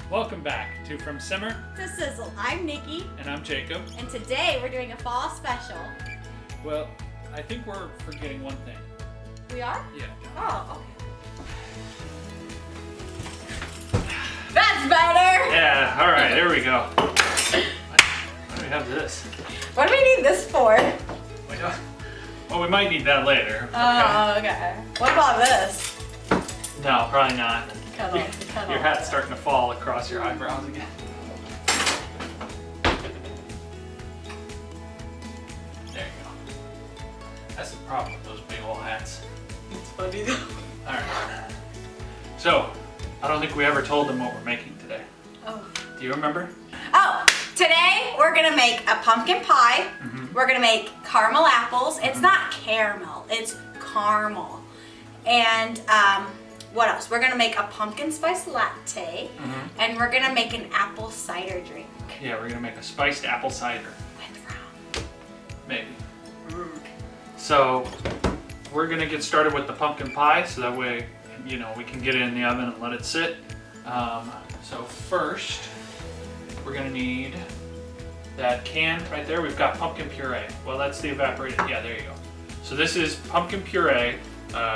Welcome back to From Simmer to Sizzle. I'm Nikki. And I'm Jacob. And today we're doing a fall special. Well, I think we're forgetting one thing. We are? Yeah. Oh, okay. That's better! Yeah, alright, there we go. Why do we have this? What do we need this for? Well, we might need that later. Oh, okay. What about this? No, probably not. Your hat's starting to fall across your eyebrows again. There you go. That's the problem with those big old hats. It's funny though. Alright. So, I don't think we ever told them what we're making today. Oh. Do you remember? Oh, today we're gonna make a pumpkin pie. Mm-hmm. We're gonna make caramel apples. It's not caramel, it's caramel. And what else? We're gonna make a pumpkin spice latte, and we're gonna make an apple cider drink. Yeah, we're gonna make a spiced apple cider. With rum. Maybe. So, we're gonna get started with the pumpkin pie, so that way, you know, we can get it in the oven and let it sit. So first, we're gonna need that can right there. We've got pumpkin puree. Well, that's the evaporated, yeah, there you go. So this is pumpkin puree.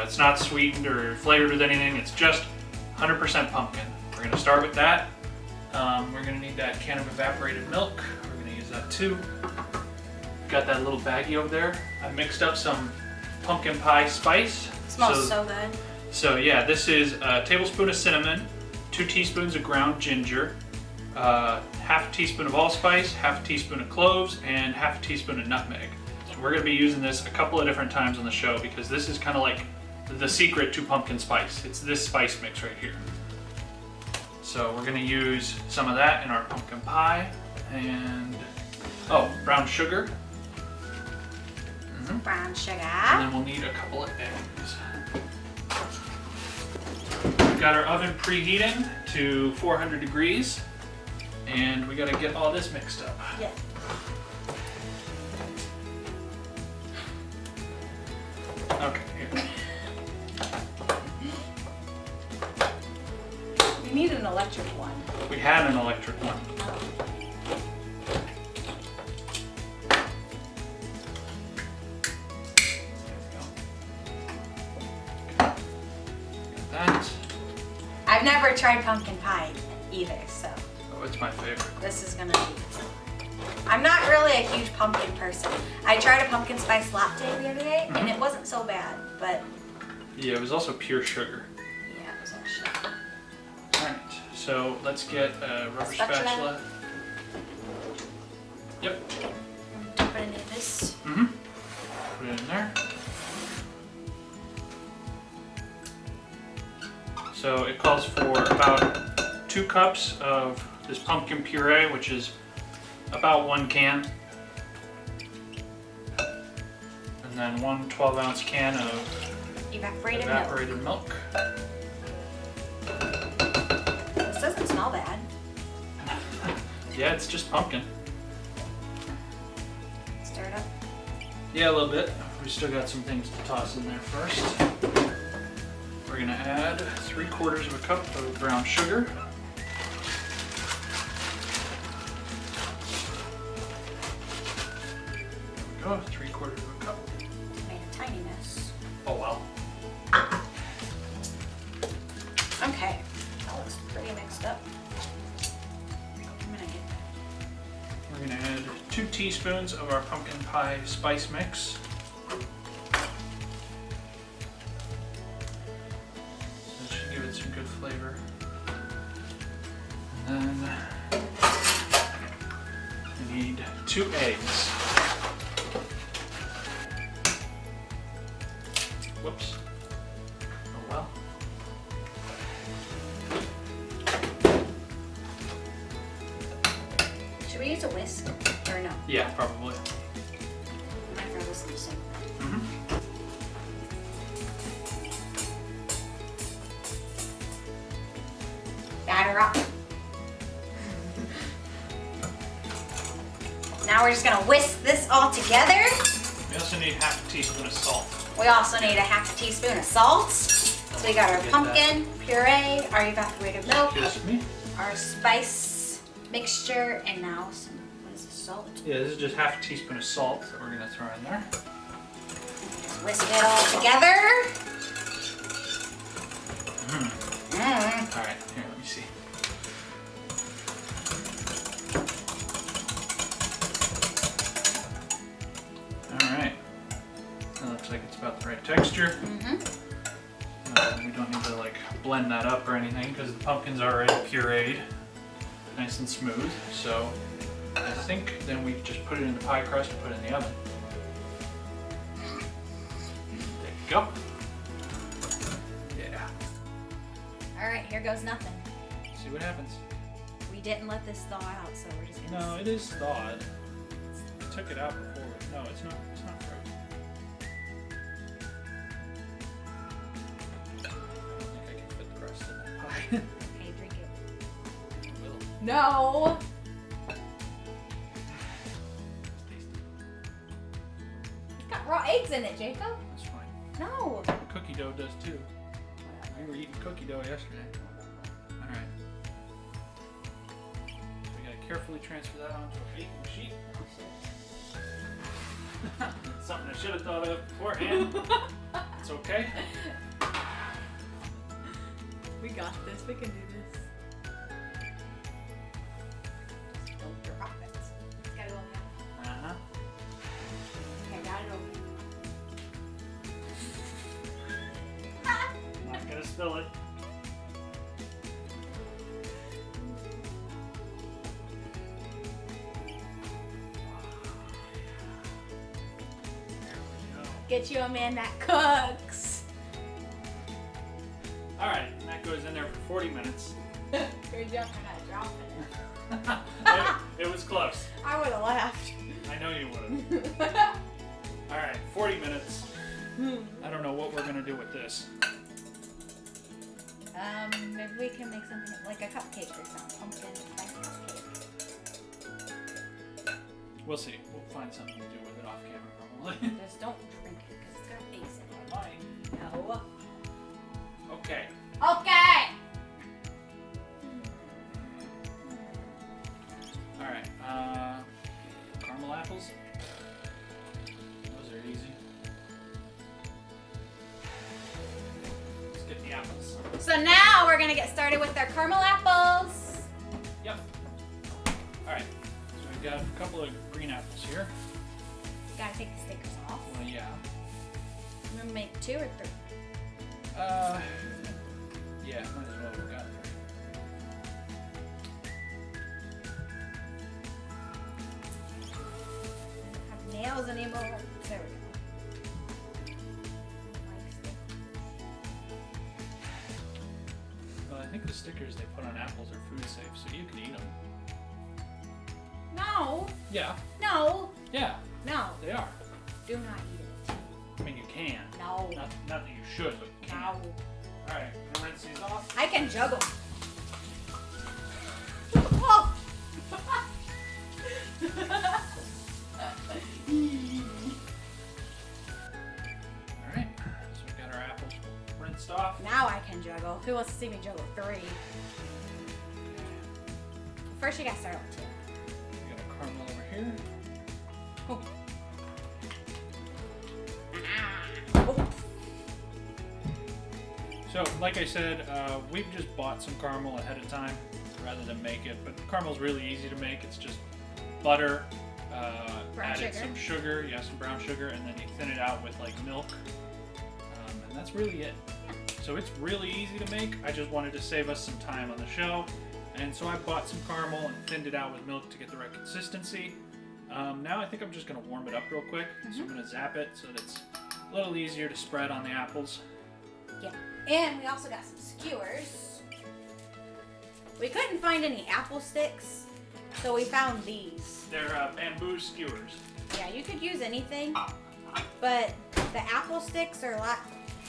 It's not sweetened or flavored with anything. It's just 100% pumpkin. We're gonna start with that. We're gonna need that can of evaporated milk. We're gonna use that too. Got that little baggie over there. I mixed up some pumpkin pie spice. Smells so good. So yeah, this is a tablespoon of cinnamon, 2 teaspoons of ground ginger, half a teaspoon of allspice, half a teaspoon of cloves, and half a teaspoon of nutmeg. We're going to be using this a couple of different times on the show because this is kind of like the secret to pumpkin spice. It's this spice mix right here. So we're going to use some of that in our pumpkin pie and, brown sugar. Brown sugar. And then we'll need a couple of eggs. We've got our oven preheating to 400 degrees and we got to get all this mixed up. Yeah. Okay, here. We need an electric one. We had an electric one. There we go. Got that. I've never tried pumpkin pie either, so Oh, it's my favorite. this is gonna be. I'm not really a huge pumpkin person. I tried a pumpkin spice latte the other day, and it wasn't so bad, but Yeah, it was also pure sugar. yeah, it was all sugar. Alright, so let's get a rubber spatula. Yep. Put it in this. Put it in there. So it calls for about 2 cups of this pumpkin puree, which is about 1 can. And then 1 12-ounce can of Evaporated milk. This doesn't smell bad. Yeah, it's just pumpkin. Stir it up. Yeah, a little bit. We still got some things to toss in there first. We're gonna add 3/4 of a cup of brown sugar. There we go, 3/4 of a cup. Made a tiny mess. Oh well. Okay, that looks pretty mixed up. I'm gonna get We're gonna add 2 teaspoons of our pumpkin pie spice mix. That should give it some good flavor. And then we need 2 eggs. Whoops. Oh well. Should we use a whisk or no? Yeah, probably. I throw this in the sink. Batter up. Now we're just gonna whisk this all together. We also need half a teaspoon of salt. We also need a half a teaspoon of salt. So we got our pumpkin puree, our evaporated milk, Excuse me. our spice mixture, and now some, what is this, salt? Yeah, this is just half a teaspoon of salt that we're gonna throw in there. Whisk it all together. All right, here, let me see. All right, that looks like it's about the right texture. We don't need to like blend that up or anything because the pumpkin's already pureed, nice and smooth. So I think then we just put it in the pie crust and put it in the oven. There you go. Yeah. All right, here goes nothing. See what happens. We didn't let this thaw out, so we're just gonna. No, it is thawed. I took it out before. No, it's not. It's not frozen. I don't think I can fit the rest in that pie. Okay, drink it. I will. No. It's tasty. It's got raw eggs in it, Jacob. That's fine. No. The cookie dough does too. We were eating cookie dough yesterday. All right. So we gotta carefully transfer that onto a baking sheet. That's something I should have thought of beforehand. It's okay. We got this. We can do this. Just don't drop it. It's gotta go in there. Uh-huh. Okay, got it over. Not gonna spill it. Get you a man that cooks. All right, and that goes in there for 40 minutes. Good job for not dropping it. It was close. I would have laughed. I know you would have. All right, 40 minutes. I don't know what we're gonna do with this. Maybe we can make something like a cupcake or something. Pumpkin spice cupcake. We'll see. We'll find something to do with it off camera probably. Just don't drink it because it's got eggs in it. Fine. No. Okay. Okay. All right. Caramel apples. Those are easy. Let's get the apples. So now we're gonna get started with our caramel apples. Yep. All right. So we've got a couple of green apples here. Gotta take the stickers off. Well, yeah. I'm gonna make 2 or 3. Yeah, might as well. We got 3. I don't have nails anymore. There we go. Well, I think the stickers they put on apples are food safe, so you can eat them. No. Yeah. No. Yeah, No. they are. Do not eat it. I mean, you can. No. Not that you should, but you can. No. All right, gonna rinse these off. I can juggle. Oh. All right, so we got our apples rinsed off. Now I can juggle. Who wants to see me juggle 3? First you gotta start with 2. We got our caramel over here. Oh. Oh. So, like I said, we've just bought some caramel ahead of time rather than make it. But caramel's really easy to make. It's just butter, Brown added sugar. some sugar, yeah, some brown sugar, and then you thin it out with like milk. And that's really it. So it's really easy to make. I just wanted to save us some time on the show. And so I bought some caramel and thinned it out with milk to get the right consistency. Now I think I'm just going to warm it up real quick. So I'm going to zap it so that it's a little easier to spread on the apples. Yeah. And we also got some skewers. We couldn't find any apple sticks, so we found these. They're bamboo skewers. Yeah, you could use anything, but the apple sticks are a lot,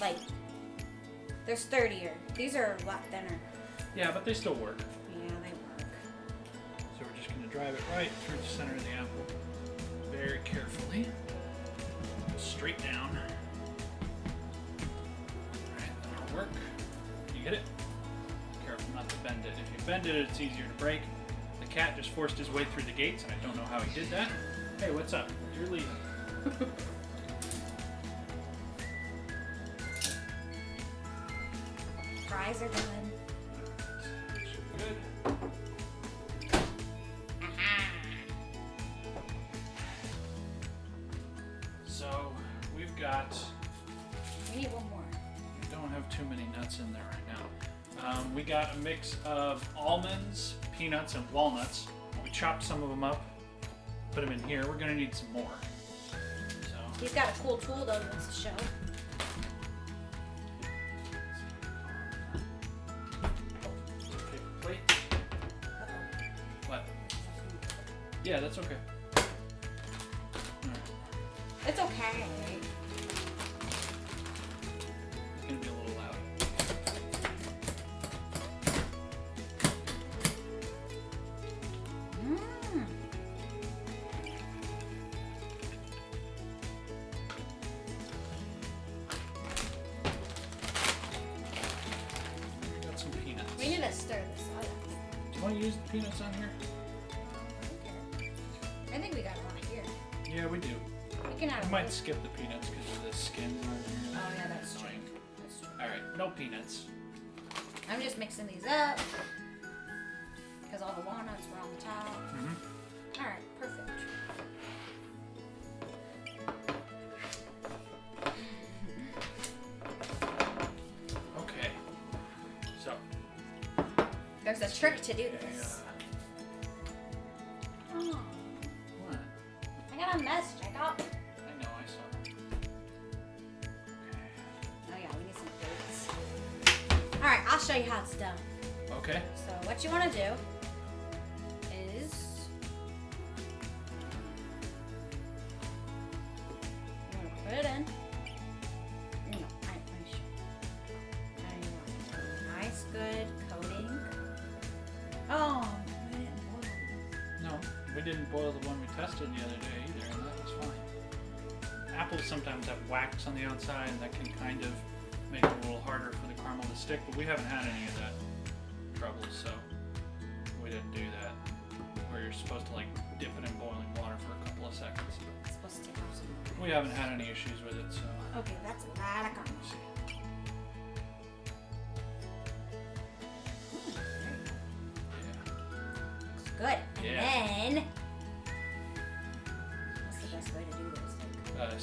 like, they're sturdier. These are a lot thinner. Yeah, but they still work. Yeah, they work. So we're just going to drive it right through the center of the apple very carefully. Straight down. Alright, that'll work. You get it? Careful not to bend it. If you bend it, it's easier to break. The cat just forced his way through the gates, and I don't know how he did that. Hey, what's up? You're leaving. Fries are done. Good. So we've got. We need one more. We don't have too many nuts in there right now. We got a mix of almonds, peanuts, and walnuts. We chopped some of them up, put them in here. We're gonna need some more. So He's got a cool tool though he wants to show. paper plate. What? Yeah, that's okay. Alright. It's okay. It's gonna be a little loud. Got some peanuts. We need to stir this up. Do you want to use the peanuts on here? I think we got a lot here. Yeah, we do. We can add I a might little. skip the peanuts because of the skins on here. Oh yeah, that's true. Annoying. That's true. Alright, no peanuts. I'm just mixing these up because all the walnuts were on the top. Mm-hmm. All right, perfect. Okay. So. There's a trick to do this. Oh, What? I got a mess, Jacob. I know, I saw. Okay. Oh yeah, we need some plates. All right, I'll show you how it's done. Okay. So what you want to do is you want to put it in. No, I should. And you want a nice, good coating. Oh, we didn't boil it. No, we didn't boil the one we tested the other day either, and that was fine. Apples sometimes have wax on the outside, and that can kind of make it a little harder for the caramel to stick, but we haven't had any of that trouble, so we didn't do that. Where you're supposed to like dip it in boiling water for a couple of seconds. It's supposed to take off some. We haven't had any issues with it, so. Okay, that's a lot of caramel. Let's see. There you go. Yeah. Looks good. And Yeah. then, what's the best way to do this?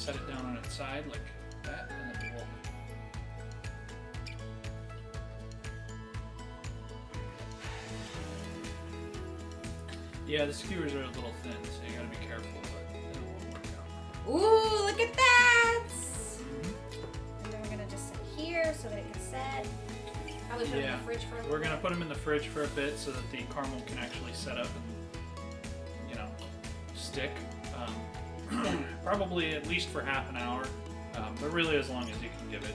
Set it down on its side like that, and then we'll. Yeah, the skewers are a little thin, so you gotta be careful, but it will work out. Ooh, look at that! And then we're gonna just set here so that it can set. Probably put it in Yeah, the fridge for a little we're gonna bit. put them in the fridge for a bit so that the caramel can actually set up and, stick. Probably at least for half an hour, but really as long as you can give it,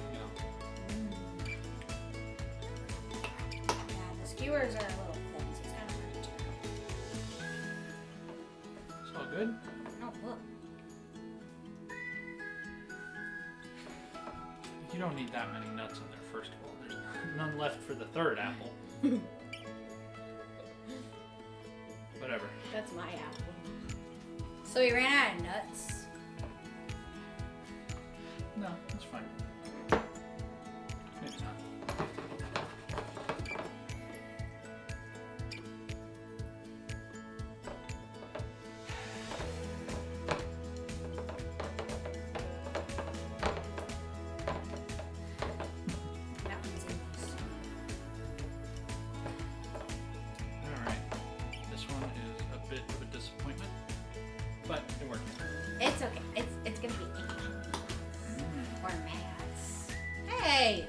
Yeah, the skewers are a little thin, so it's kind of hard to turn. It's all good. Oh, look. You don't need that many nuts in there, first of all. There's none left for the third apple. Whatever. That's my apple. So we ran out of nuts. No, that's fine. Maybe not. That one's in this. Alright. This one is a bit of a disappointment, but it worked. It's okay. It's gonna be ink. Or mats. Hey!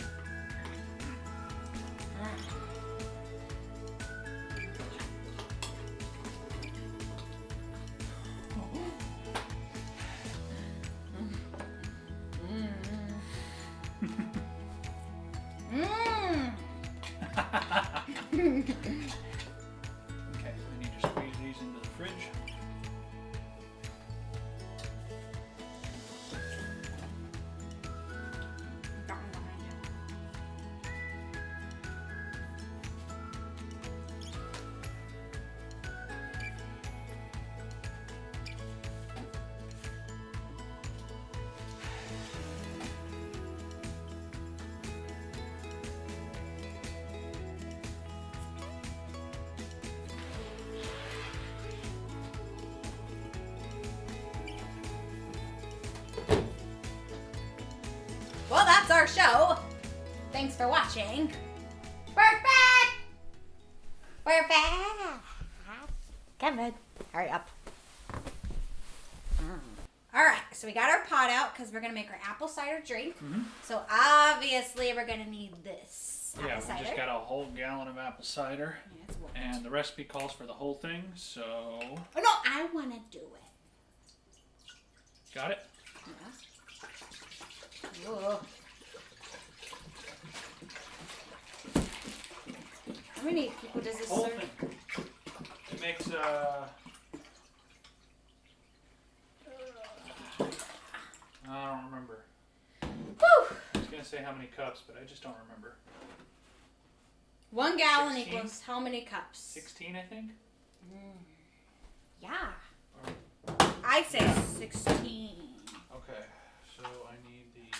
Okay, I need to squeeze these into the fridge. our show. Thanks for watching. We're back. We're back. Come on. Hurry up. All right, so we got our pot out because we're going to make our apple cider drink. So obviously we're going to need this Yeah, apple cider. we just got a whole gallon of apple cider. Yeah, it's worth and the recipe calls for the whole thing, so... Oh, no, I want to do it. Got it? Yeah. Whoa. How many people does this Whole serve? thing. It makes, I don't remember. Whew. I was going to say how many cups, but I just don't remember. 1 gallon 16? equals how many cups? 16, I think? Yeah. Or, I say 16. okay, so I need the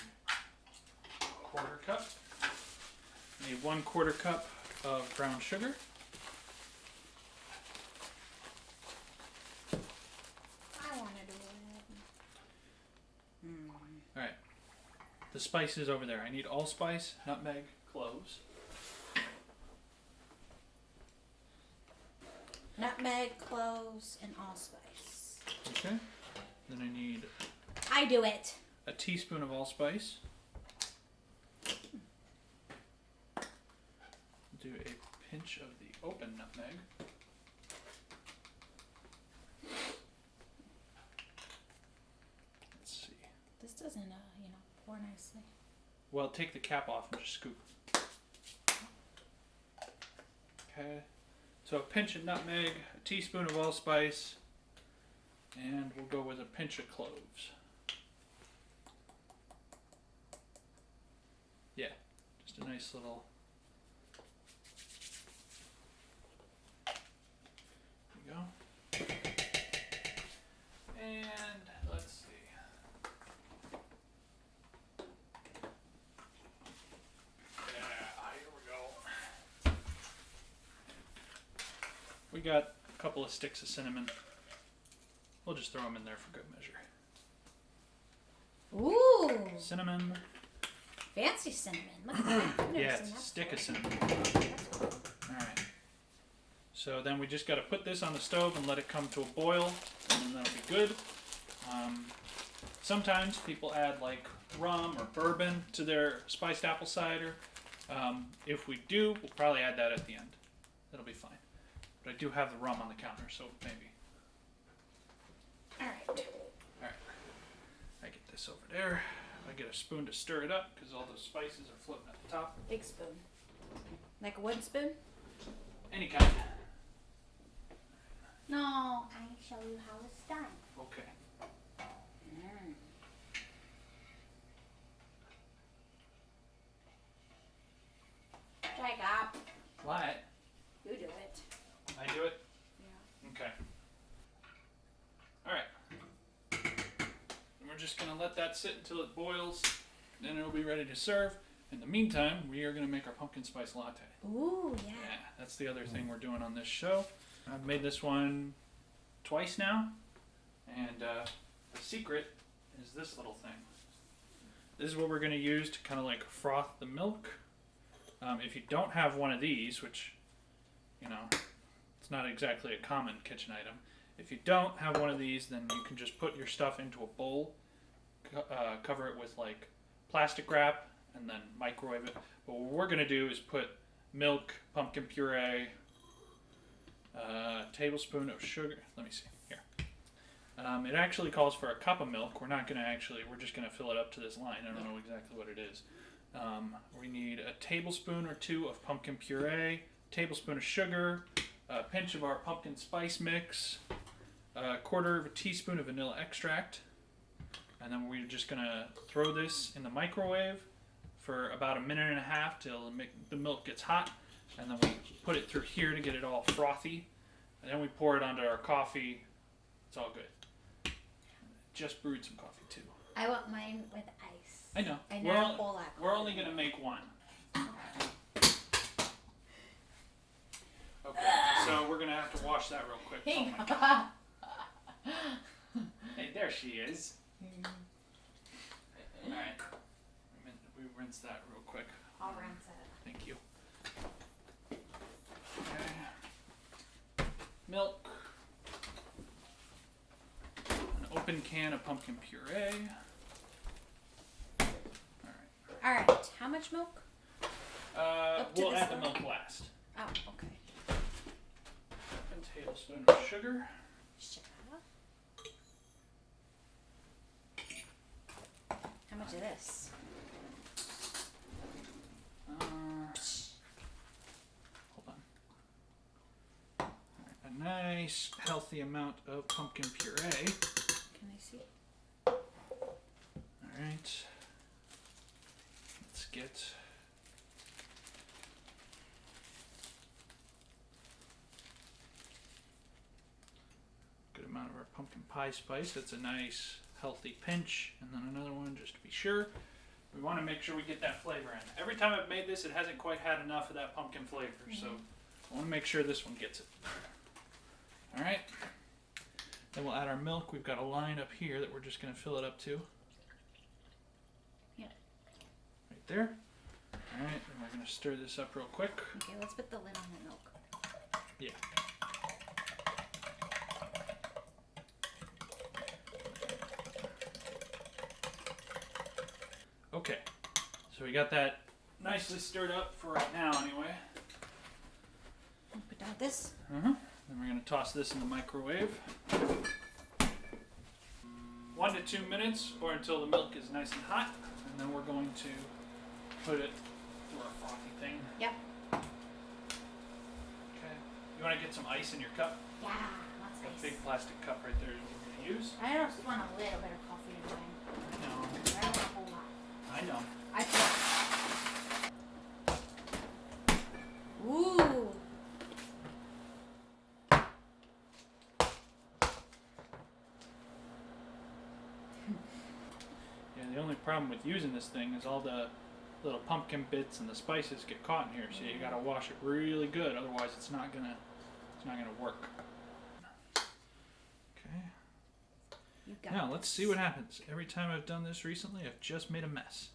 1/4 cup. I need 1/4 cup of brown sugar. I want to do it. Alright. The spices over there. I need allspice, nutmeg, cloves. Nutmeg, cloves, and allspice. Okay. Then I need I do it. a teaspoon of allspice. Do a pinch of the open nutmeg. Let's see. This doesn't, pour nicely. Well, take the cap off and just scoop. Okay. So a pinch of nutmeg, a teaspoon of allspice, and we'll go with a pinch of cloves. Yeah, just a nice little... There we go. And let's see. Here we go. We got a couple of sticks of cinnamon. We'll just throw them in there for good measure. Ooh, Cinnamon. fancy cinnamon. Look at that. I've never Yeah, seen it's a that stick of before. cinnamon. That's cool. Alright. So then we just got to put this on the stove and let it come to a boil, and then that'll be good. Sometimes people add like rum or bourbon to their spiced apple cider. If we do, we'll probably add that at the end. That'll be fine. But I do have the rum on the counter, so maybe. Alright. Alright. I get this over there. I get a spoon to stir it up because all those spices are floating at the top. Big spoon. Like a wooden spoon? Any kind. No, I show you how it's done. Okay. Jacob, What? you do it. I do it? Yeah. Okay. Alright. And we're just going to let that sit until it boils. Then it'll be ready to serve. In the meantime, we are going to make our pumpkin spice latte. Ooh, yeah. Yeah, that's the other thing we're doing on this show. I've made this one twice now. And the secret is this little thing. This is what we're going to use to kind of like froth the milk. If you don't have one of these, which, it's not exactly a common kitchen item. If you don't have one of these, then you can just put your stuff into a bowl, cover it with like plastic wrap, and then microwave it. But what we're going to do is put milk, pumpkin puree, a tablespoon of sugar. Let me see. Here. It actually calls for a cup of milk. We're just going to fill it up to this line. I don't know exactly what it is. We need a tablespoon or 2 of pumpkin puree, tablespoon of sugar, a pinch of our pumpkin spice mix, a 1/4 teaspoon of vanilla extract, and then we're just going to throw this in the microwave for about 1.5 minutes till the milk gets hot, and then we put it through here to get it all frothy, and then we pour it onto our coffee. It's all good. Just brewed some coffee too. I want mine with ice. I know. And not a whole apple. We're only going to make one. Okay, so we're going to have to wash that real quick. Oh my God. Hey, there she is. Alright. We rinse that real quick. I'll rinse it. Thank you. Okay. Milk. An open can of pumpkin puree. Alright, how much milk? We'll add the milk last. Oh, okay. 1 tablespoon of sugar. Sugar. How much of this? Hold on. Alright, a nice, healthy amount of pumpkin puree. Can I see? Alright. Let's get a good amount of our pumpkin pie spice. That's a nice healthy pinch, and then another one just to be sure. We want to make sure we get that flavor in. Every time I've made this, it hasn't quite had enough of that pumpkin flavor, so I want to make sure this one gets it. Alright. Then we'll add our milk. We've got a line up here that we're just going to fill it up to. Yeah. Right there. Alright, then we're going to stir this up real quick. Okay, let's put the lid on the milk. Yeah. Okay, so we got that nicely stirred up for right now anyway. Put down this. Then we're going to toss this in the microwave. 1 to 2 minutes or until the milk is nice and hot. And then we're going to put it through our frothy thing. Yep. Okay. You want to get some ice in your cup? Yeah, lots of A ice. big plastic cup right there is what we're going to use. I just want a little bit of coffee in mine. I know. I don't want a whole lot. I know. Ooh. Yeah, the only problem with using this thing is all the little pumpkin bits and the spices get caught in here, so you gotta wash it really good, otherwise it's not gonna work. Okay. You got Now this. let's see what happens. Every time I've done this recently, I've just made a mess.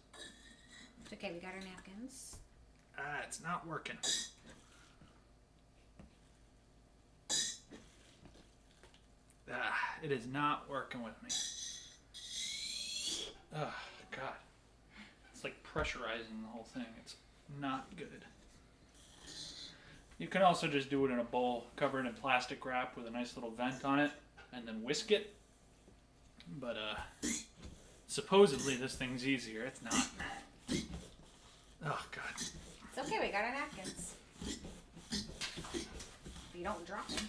It's okay, we got our napkins. It's not working. It is not working with me. Oh, God. It's like pressurizing the whole thing. It's not good. You can also just do it in a bowl, cover it in plastic wrap with a nice little vent on it, and then whisk it. But, supposedly this thing's easier. It's not. Oh, God. It's okay, we got our napkins. You don't drop them.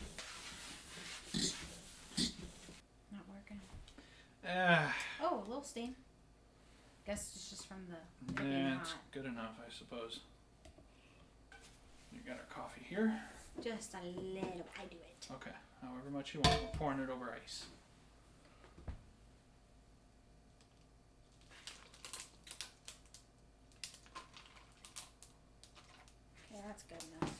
Not working. Oh, a little steam. Guess it's just from the being Yeah, it's hot. good enough, I suppose. You got our coffee here. Just a little. I do it. Okay, however much you want. We're pouring it over ice. Okay, that's good enough.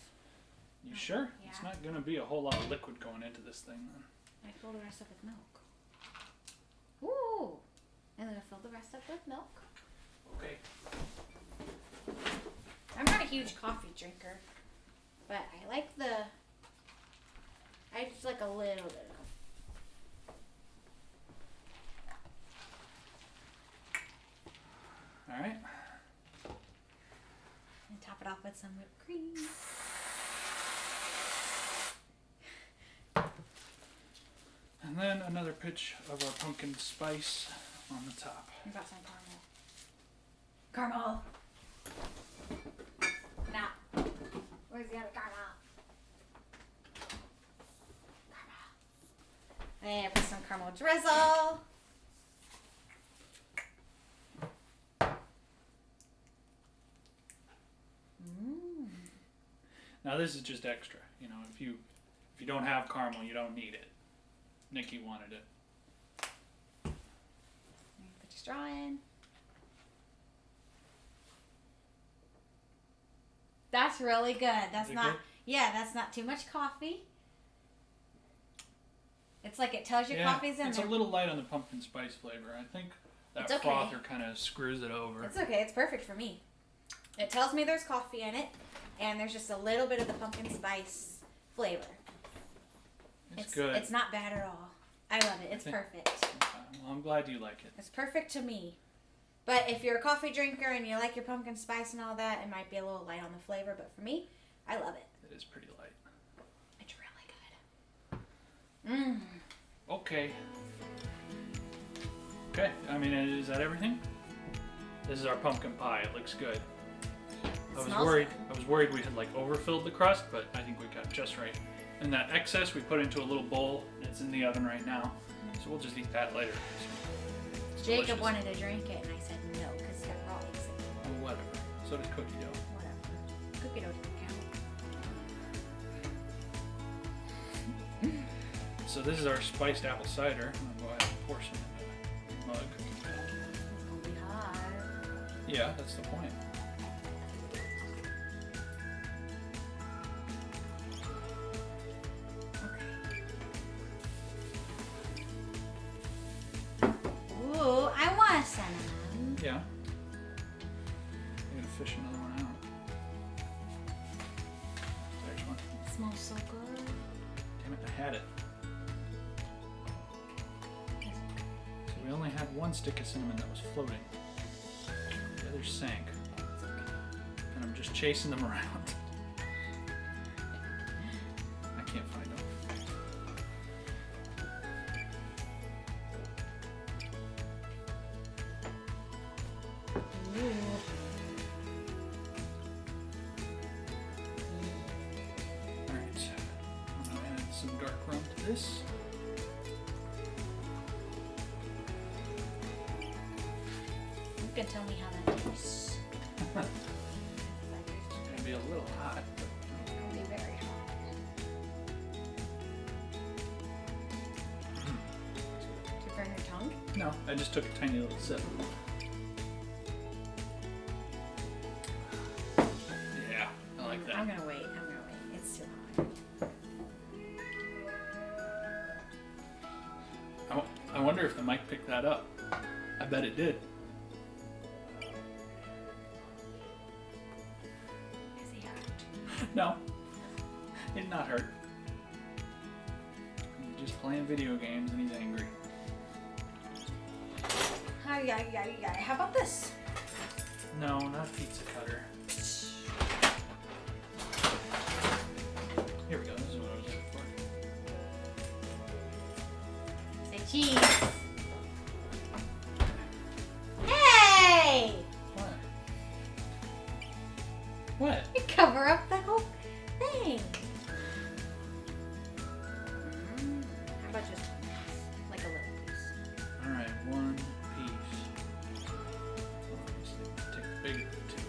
You sure? Yeah. It's not going to be a whole lot of liquid going into this thing then. I fill the rest up with milk. Ooh! And then I fill the rest up with milk. Okay. I'm not a huge coffee drinker, but I like the. I just like a little bit of. All right. And top it off with some whipped cream. And then another pitch of our pumpkin spice on the top. We got some caramel. Caramel! Nah. Where's the other caramel? Caramel. And put some caramel drizzle. Mmm. Now this is just extra. You know, if you don't have caramel, you don't need it. Nikki wanted it. Put your straw in. That's really good. That's Is it not. good? Yeah, that's not too much coffee. It's like it tells you Yeah, coffee's in it's there. a little light on the pumpkin spice flavor. I think that It's okay. frother kind of screws it over. It's okay. It's perfect for me. It tells me there's coffee in it, and there's just a little bit of the pumpkin spice flavor. It's good. It's not bad at all. I love it. It's perfect. Well, I'm glad you like it. It's perfect to me. But if you're a coffee drinker and you like your pumpkin spice and all that, it might be a little light on the flavor. But for me, I love it. It is pretty light. It's really good. Okay. Okay, I mean, is that everything? This is our pumpkin pie. It looks good. I was worried we had like overfilled the crust, but I think we got just right. And that excess we put into a little bowl, and it's in the oven right now. So we'll just eat that later. It's Jacob delicious. wanted to drink it, and I said no because it's got raw eggs in it. Oh, whatever. So does cookie dough. Whatever. Cookie dough doesn't count. So this is our spiced apple cider. I'm gonna go ahead and pour some in the mug. It's gonna be hot. Yeah, that's the point. Ooh, I want a cinnamon. Yeah. I'm gonna fish another one out. There's one. It smells so good. Damn it, I had it. So we only had one stick of cinnamon that was floating. The other sank. And I'm just chasing them around. I can't find them. Alright, I'm gonna add some dark rum to this. You can tell me how that tastes. It's gonna be a little hot, but It's gonna be very hot. Did you burn your tongue? no, I just took a tiny little sip. Yeah, I like that. I'm gonna wait. It's too hot. I wonder if the mic picked that up. I bet it did. Is he hot? No, it did not hurt. He's just playing video games and he's angry. How about this? No, not a pizza cutter. Here we go. This is what I was looking for. Say cheese. Hey! What? What? You cover up the whole thing. How about just one piece? Like a little piece. All right, one piece. Let's take the big two.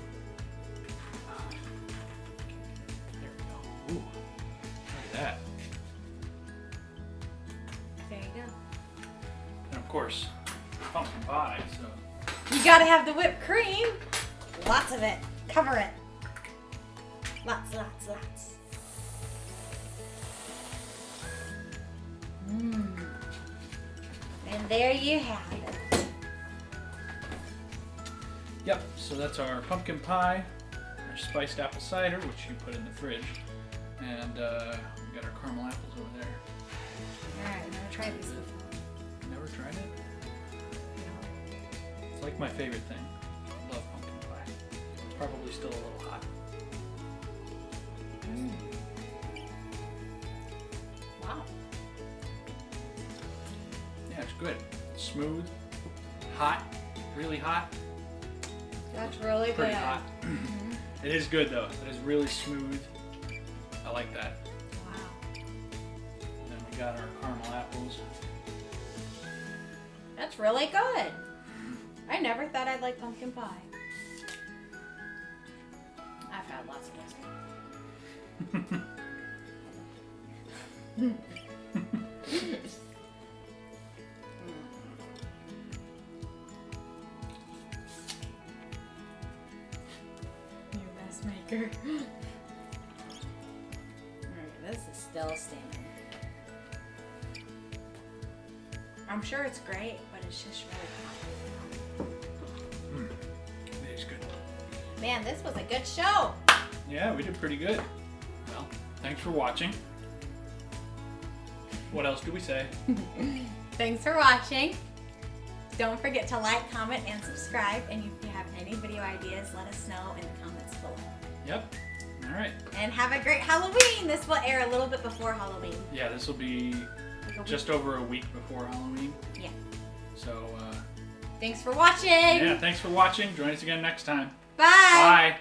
There we go. Ooh, look at that. There you go. And of course, pumpkin pie. So You gotta have the whipped cream. Lots of it. Cover it. Lots. And there you have it. yep. So that's our pumpkin pie, our spiced apple cider, which you put in the fridge, and we got our caramel apples over there. Alright, I'm gonna try this before. Never tried it? It's like my favorite thing. I love pumpkin pie. It's probably still a little hot. Wow. Yeah, it's good. Smooth, hot, really hot, That's really pretty good. hot. It is good though. It is really smooth. I like that. Wow. And then we got our caramel apples. That's really good. I never thought I'd like pumpkin pie. I've had lots of those. You're a mess maker. Alright, this is still steaming. I'm sure it's great, but it's just really hot. Man, this was a good show. Yeah, we did pretty good. Well, thanks for watching. What else do we say? Thanks for watching. Don't forget to like, comment, and subscribe. And if you have any video ideas, let us know in the comments below. Yep. All right. And have a great Halloween. This will air a little bit before Halloween. Yeah, this will be just over a week before Halloween. Yeah. So, thanks for watching. yeah, thanks for watching. Join us again next time. Bye. Bye.